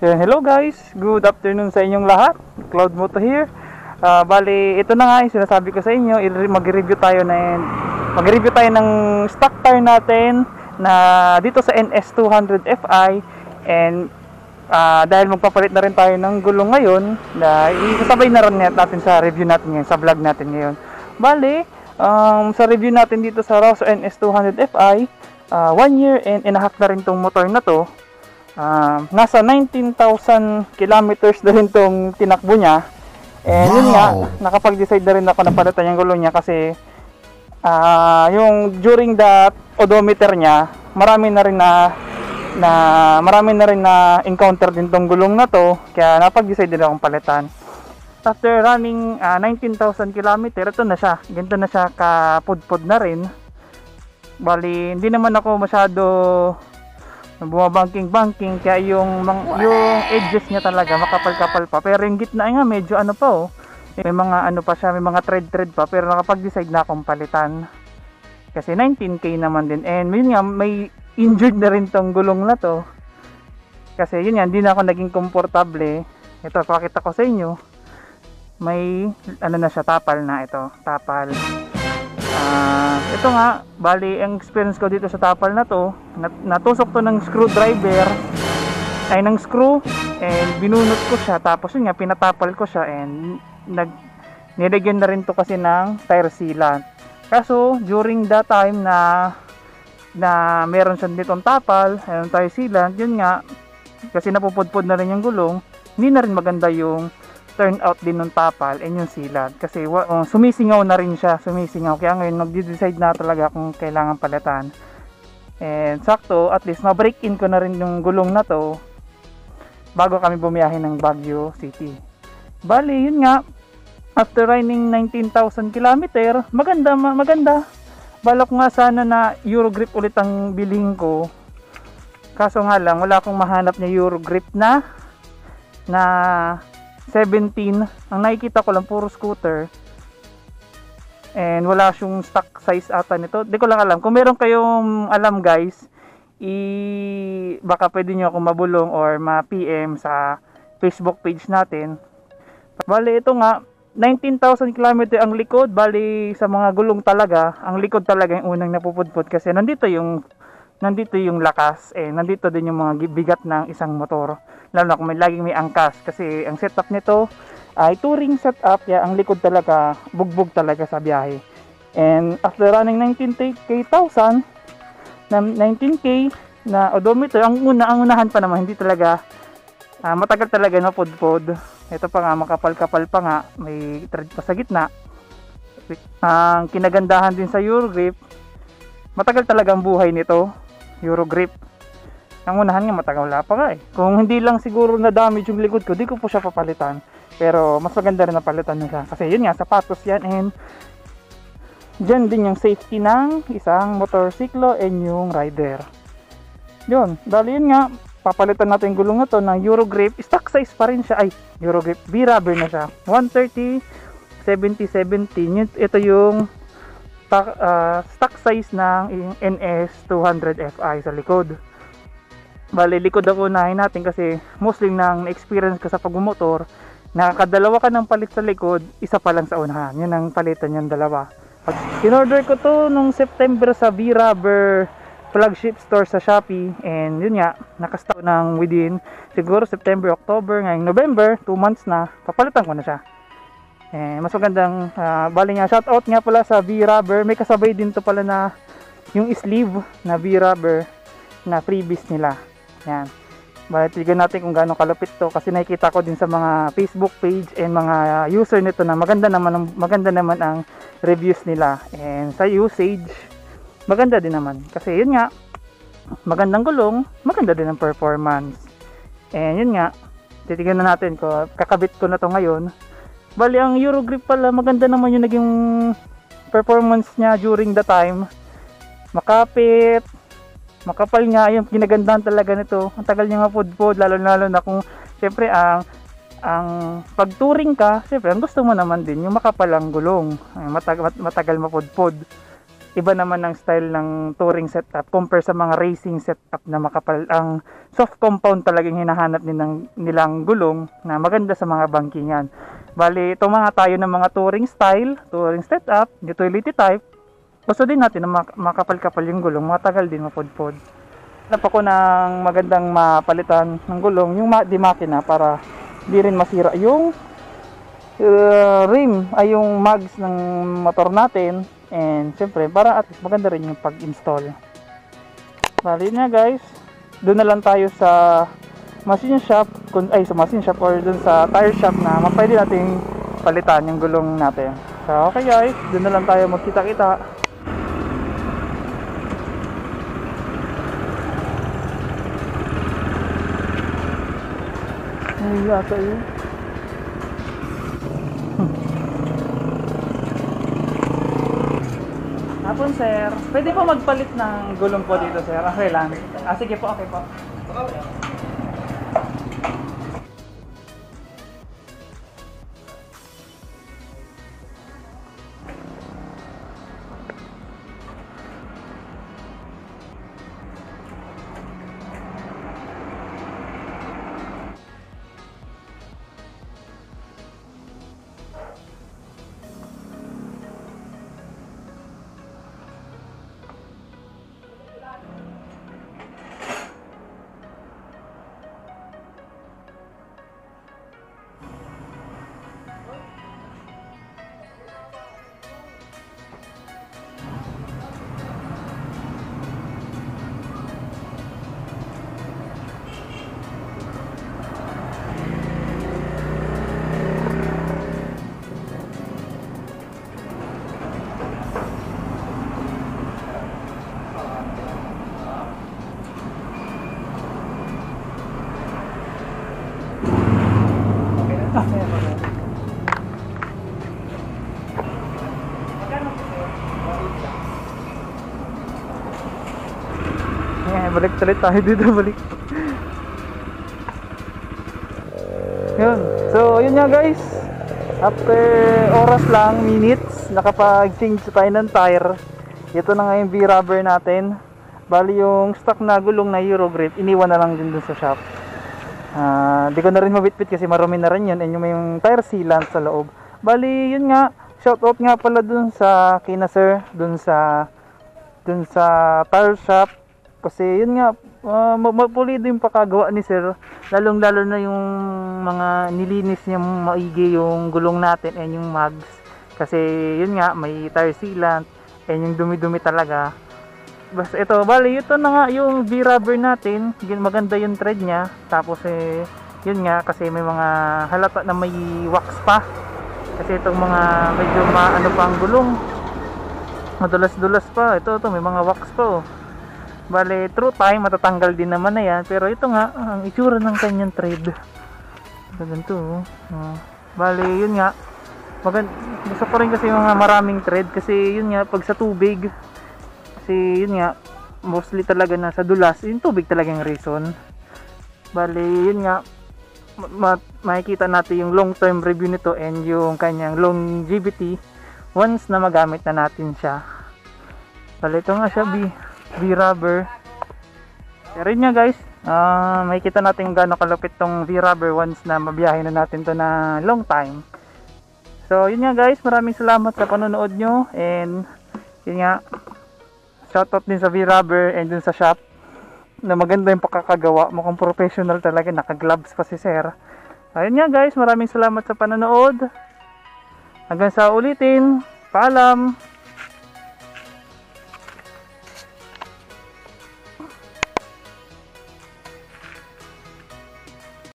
Hello guys, good afternoon sa inyong lahat. Cloud Moto here. Bali, ito na nga yung sinasabi ko sa inyo. Mag-review tayo ng stock tire natin na dito sa NS200 Fi. And dahil magpapalit na rin tayo ng gulong ngayon, isasabay na rin natin sa review natin ngayon, sa vlog natin ngayon. Bali, sa review natin dito sa Rosso NS200 Fi, 1 year and a half na rin tong motor na to. Nasa 19,000 kilometers na rin tong tinakbo niya. And yun nga, nakapag-decide na rin ako na palitan yung gulong niya kasi yung during the odometer niya, marami na rin na encounter din tong gulong na to, kaya napag-decide din akong palitan. After running 19,000 kilometer, ito na siya. Ganito na siya kapudpod na rin. Bali, hindi naman ako masyado bumabangking kaya yung edges niya talaga makapal-kapal pa, pero yung gitna nga medyo ano pa may mga pa siya, may mga thread pa, pero nakapag-decide na akong palitan kasi 19k naman din. And yun nga, may injured na rin tong gulong na to kasi yun nga, hindi na ako naging komportable. Ito, pakita ko sa inyo, may na siya, tapal. Ito nga, bali ang experience ko dito sa tapal na to, natusok to ng screwdriver, ng screw, and binunot ko siya, tapos yun nga, pinatapal ko siya, and nilagyan na rin to kasi ng tire sealant. Kaso during that time na meron siya ditong tapal, ayun, tire sealant, yun nga, kasi napupudpod na rin yung gulong, hindi na rin maganda yung turn out din ng tapal and yung sealant kasi sumisingaw na rin siya, kaya ngayon nag-decide na talaga kung kailangan palitan. And sakto, at least ma-break in ko na rin yung gulong na to bago kami bumiyahe ng Baguio City. Bali, yun nga, after running 19,000 kilometer, maganda. Balak nga sana na Eurogrip ulit ang bilhin ko, kaso nga lang wala akong mahanap na Eurogrip na 17. Ang nakikita ko lang puro scooter, and wala siyang stock size ata nito. Di ko lang alam. Kung meron kayong alam guys, baka pwede nyo ako mabulong or ma-PM sa Facebook page natin. Bali, ito nga, 19,000 km ang likod. Bali, sa mga gulong talaga, ang likod talaga yung unang napupudpod kasi nandito yung lakas, nandito din yung mga bigat ng isang motor, lalo na kung laging may angkas kasi ang setup nito ay touring setup, ang likod talaga bugbog talaga sa biyahe. And after running 19k na odometer, ang unahan pa naman, hindi talaga matagal talaga na pudpod. Ito pa nga, makapal-kapal pa nga, may thread pa sa gitna. Ang kinagandahan din sa Eurogrip, matagal talaga ang buhay nito, Eurogrip. Ang unahan nga matagal pa nga Kung hindi lang siguro na damage yung likod ko, di ko po siya papalitan. Pero mas maganda rin na palitan nila. Kasi yun nga, sapatos yan, and dyan din yung safety ng isang motorsiklo and yung rider. Yun, dahil yun nga, papalitan natin yung gulong na to ng Eurogrip. Stock size pa rin siya. Eurogrip, B-rubber na siya. 130, 70-17. Ito yung stock size ng NS200 Fi sa likod. Bali, likod ako unahin natin kasi mostly nang experience ko sa pagmumotor, nakakadalawa ka ng palit sa likod, isa pa lang sa unahan. Yun ang palitan yung dalawa. In-order ko to nung September sa B-rubber flagship store sa Shopee, and yun nga, nakastock ng within siguro September, October, ngayong November, 2 months na, papalitan ko na siya. Mas magandang bali nga, shoutout nga pala sa B-rubber. May kasabay din to pala na yung sleeve na B-rubber na freebies nila. Yan, bali tignan natin kung gaano kalupit to kasi nakikita ko din sa mga Facebook page and mga user nito na maganda naman ang reviews nila, and sa usage maganda din naman kasi yun nga, magandang gulong, maganda din ang performance. And yun nga, titignan na natin ko, kakabit ko na to ngayon. Bali, ang Eurogrip pala, maganda naman yung naging performance niya during the time. Makapit, makapal nga, yung ginagandahan talaga nito. Ang tagal niya mapudpod, lalo na kung syempre ang pag touring ka, syempre ang gusto mo naman din yung makapalang gulong, matagal mapudpod. iba naman ng style ng touring setup compare sa mga racing setup na makapal. Ang soft compound talagang hinahanap nilang gulong na maganda sa mga bangkingan. Bali, itong mga tayo ng mga touring style, touring setup, utility type, gusto din natin na makapal-kapal yung gulong, matagal din, mapodpod. Hanap ako ng magandang mapalitan ng gulong, yung di makina, para di rin masira yung rim, ay yung mags ng motor natin. And syempre, para at least maganda rin yung pag-install. Bali na guys, doon na lang tayo sa machine shop, sa machine shop or doon sa tire shop na mapwede nating palitan yung gulong natin. So okay guys, doon na lang tayo magkita-kita. Ay yata yun. Hapon sir, pwede po magpalit ng gulong po dito sir? Okay lang. Sige po, okay po. Balik ulit tayo dito, balik. Yun. So, yun nga guys. After oras lang, minutes, nakapag-change tayo ng tire. Ito na nga yung V-rubber natin. Bali yung stock na gulong na Euro grip, iniwan na lang din dun sa shop. Di ko na rin mabitbit kasi marumi na rin yun. And yung tire sealant sa loob. Bali, yun nga. Shoutout nga pala dun sa kina sir, dun sa tire shop. Kasi yun nga, mapulido yung pakagawa ni sir. Lalong lalo na yung mga nilinis niya maigi yung gulong natin and yung mags. Kasi yun nga, may tire sealant and yung dumi-dumi talaga. Basta ito, bali ito na nga yung V-rubber natin. Maganda yung thread niya. Tapos yun nga, kasi may mga halata na may wax pa. Kasi itong mga medyo ano pa ang gulong, madulas-dulas pa. Ito may mga wax pa oh. Bale, through time, matatanggal din naman na yan. Pero ito nga, ang itsura ng kanyang thread. Ganito. Bale, yun nga. Gusto ko rin kasi yung maraming thread. Kasi yun nga, pag sa tubig, kasi yun nga, mostly talaga na sa dulas, yung tubig talaga yung reason. Bale, yun nga, makikita natin yung long term review nito and yung kanyang longevity once na magamit na natin siya. Bale, ito nga siya, V-rubber. Pero yun nga guys, makikita natin kung gaano kalupit tong V-rubber once na mabiyahe na natin to na long time. So yun nga guys, maraming salamat sa panonood nyo. And yun nga, shoutout din sa V-rubber and dun sa shop na maganda yung pakakagawa. Mukhang professional talaga, naka-gloves pa si sir. Ayun nga guys, maraming salamat sa panonood. Hanggang sa ulitin, paalam.